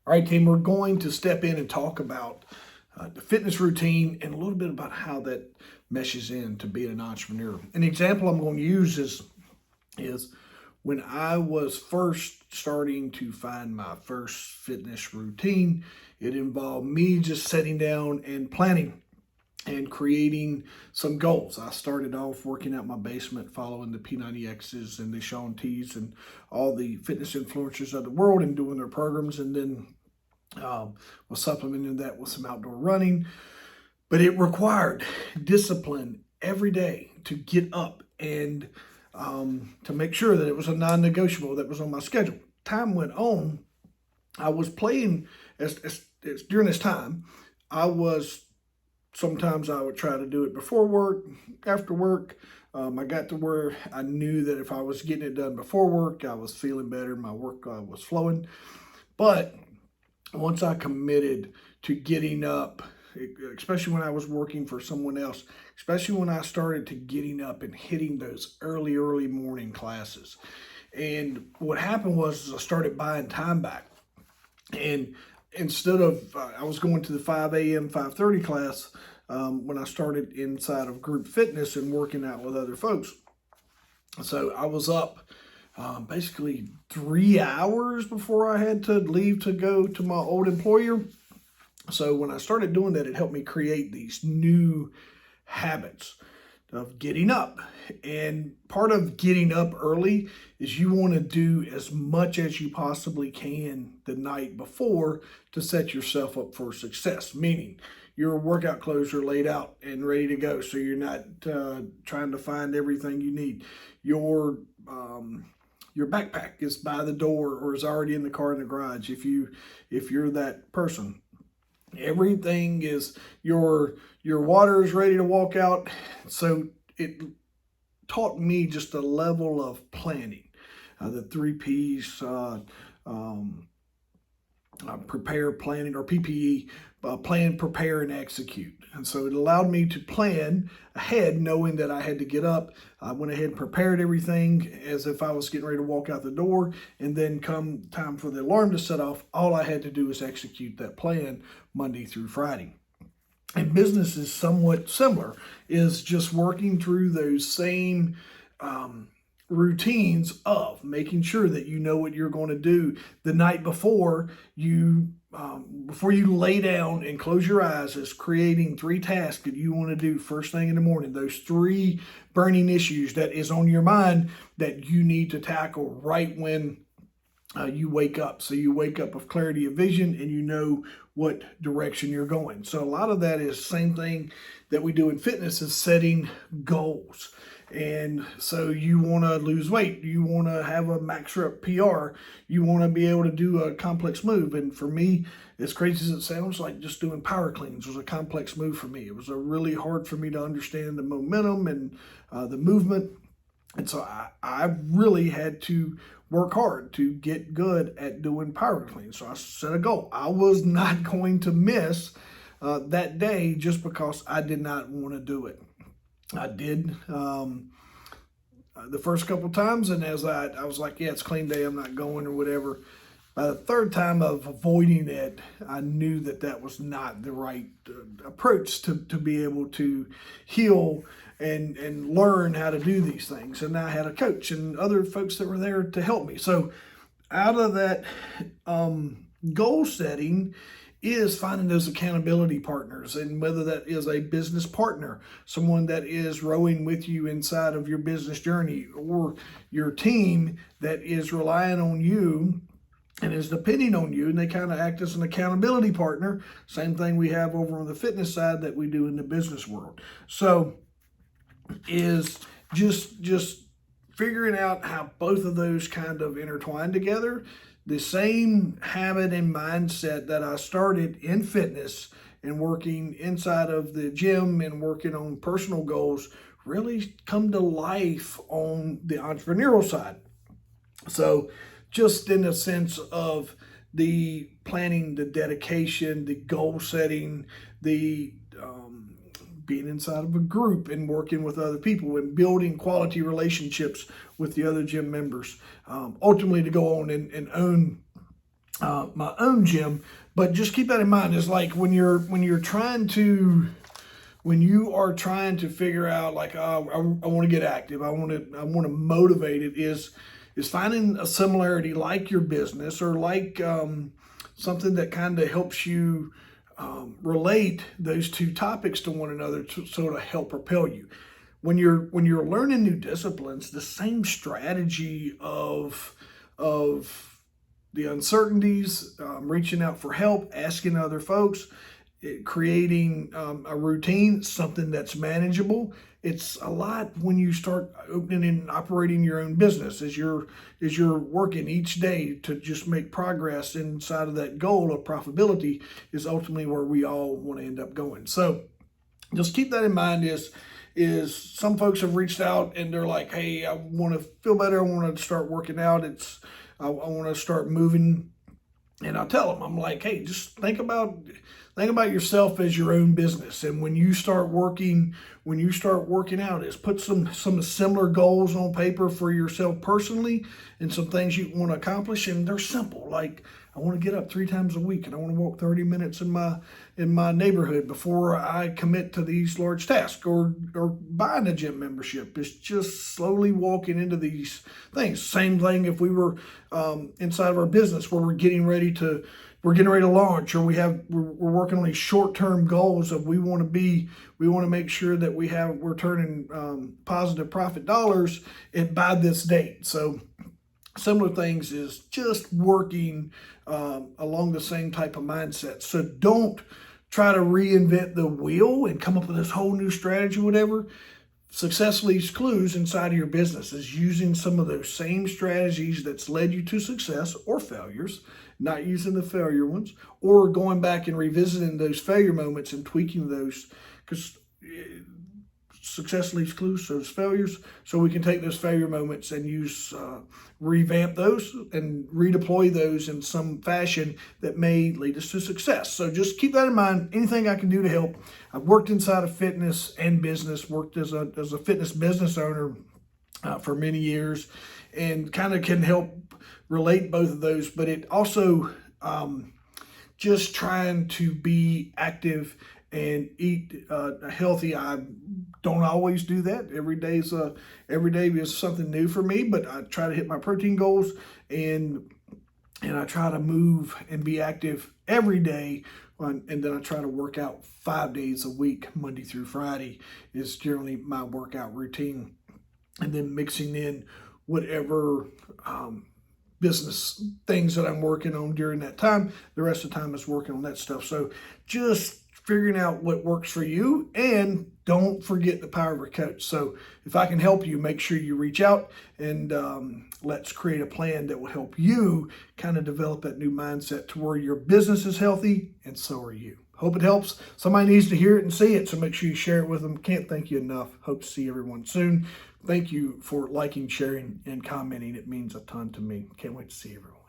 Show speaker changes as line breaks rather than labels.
All right, team, we're going to step in and talk about the fitness routine and a little bit about how that meshes in to being an entrepreneur. An example I'm going to use is when I was first starting to find my first fitness routine. It involved me just sitting down and planning and creating some goals. I started off working out my basement, following the P90Xs and the Shaun T's and all the fitness influencers of the world and doing their programs, and then was supplementing that with some outdoor running. But it required discipline every day to get up and to make sure that it was a non-negotiable that was on my schedule. Time went on. I was playing during this time. Sometimes I would try to do it before work, after work. I got to where I knew that if I was getting it done before work, I was feeling better, my work was flowing. But once I committed to getting up, especially when I was working for someone else, especially when I started to getting up and hitting those early morning classes. And what happened was I started buying time back. And instead of, I was going to the 5 a.m., 5:30 class when I started inside of group fitness and working out with other folks. So I was up basically 3 hours before I had to leave to go to my old employer. So when I started doing that, it helped me create these new habits of getting up. And part of getting up early is you want to do as much as you possibly can the night before to set yourself up for success, meaning your workout clothes are laid out and ready to go, so you're not trying to find everything you need. Your backpack is by the door or is already in the car in the garage if you're that person. Everything is, your water is ready to walk out. So it taught me just a level of planning. The 3 P's, prepare, planning, or PPE, plan, prepare, and execute. And so it allowed me to plan ahead, knowing that I had to get up. I went ahead and prepared everything as if I was getting ready to walk out the door. And then come time for the alarm to set off, all I had to do was execute that plan Monday through Friday. And business is somewhat similar, is just working through those same routines of making sure that you know what you're going to do the night before you lay down and close your eyes, is creating 3 tasks that you want to do first thing in the morning. Those 3 burning issues that is on your mind that you need to tackle right when you wake up. So you wake up with clarity of vision and you know what direction you're going. So a lot of that is the same thing that we do in fitness, is setting goals. And so you want to lose weight, you want to have a max rep PR, you want to be able to do a complex move. And for me, as crazy as it sounds, like just doing power cleans was a complex move for me. It was really hard for me to understand the momentum and the movement. And so I really had to work hard to get good at doing power cleans. So I set a goal. I was not going to miss that day just because I did not want to do it. I did the first couple times, and as I was like, yeah, it's clean day, I'm not going or whatever. By the 3rd time of avoiding it, I knew that was not the right approach to be able to heal and learn how to do these things. And I had a coach and other folks that were there to help me. So out of that goal setting is finding those accountability partners, and whether that is a business partner, someone that is rowing with you inside of your business journey, or your team that is relying on you and is depending on you, and they kind of act as an accountability partner. Same thing we have over on the fitness side that we do in the business world. So is just figuring out how both of those kind of intertwine together. The same habit and mindset that I started in fitness and working inside of the gym and working on personal goals really come to life on the entrepreneurial side. So just in the sense of the planning, the dedication, the goal setting, the being inside of a group and working with other people and building quality relationships with the other gym members, ultimately to go on and own my own gym. But just keep that in mind. Is like when you are trying to figure out like, I want to get active, I want to motivate it, is finding a similarity like your business, or like something that kind of helps you relate those two topics to one another to sort of help propel you. When you're learning new disciplines, the same strategy of the uncertainties, reaching out for help, asking other folks, creating a routine, something that's manageable. It's a lot when you start opening and operating your own business, as you're working each day to just make progress inside of that goal of profitability, is ultimately where we all want to end up going. So just keep that in mind. Is some folks have reached out and they're like, hey, I want to feel better, I want to start working out, I want to start moving. And I tell them, I'm like, hey, just think about yourself as your own business. And when you start working out, is put some similar goals on paper for yourself personally, and some things you want to accomplish. And they're simple. Like, I want to get up 3 times a week, and I want to walk 30 minutes in my neighborhood before I commit to these large tasks, or buying a gym membership. It's just slowly walking into these things. Same thing if we were inside of our business, where we're getting ready to launch, or we're working on these short-term goals of we want to make sure that we're turning positive profit dollars by this date. So similar things is just working along the same type of mindset. So don't try to reinvent the wheel and come up with this whole new strategy, whatever. Success leaves clues inside of your business, is using some of those same strategies that's led you to success or failures, not using the failure ones, or going back and revisiting those failure moments and tweaking those, because success leaves clues, so does failures. So we can take those failure moments and revamp those and redeploy those in some fashion that may lead us to success. So just keep that in mind. Anything I can do to help. I've worked inside of fitness and business, worked as a fitness business owner for many years, and kind of can help relate both of those. But it also just trying to be active and eat healthy. I don't always do that. Every day is something new for me, but I try to hit my protein goals, and I try to move and be active every day. And then I try to work out 5 days a week, Monday through Friday is generally my workout routine. And then mixing in whatever business things that I'm working on during that time. The rest of the time is working on that stuff. So just figuring out what works for you, and don't forget the power of a coach. So if I can help you, make sure you reach out, and let's create a plan that will help you kind of develop that new mindset to where your business is healthy, and so are you. Hope it helps. Somebody needs to hear it and see it, so make sure you share it with them. Can't thank you enough. Hope to see everyone soon. Thank you for liking, sharing, and commenting. It means a ton to me. Can't wait to see everyone.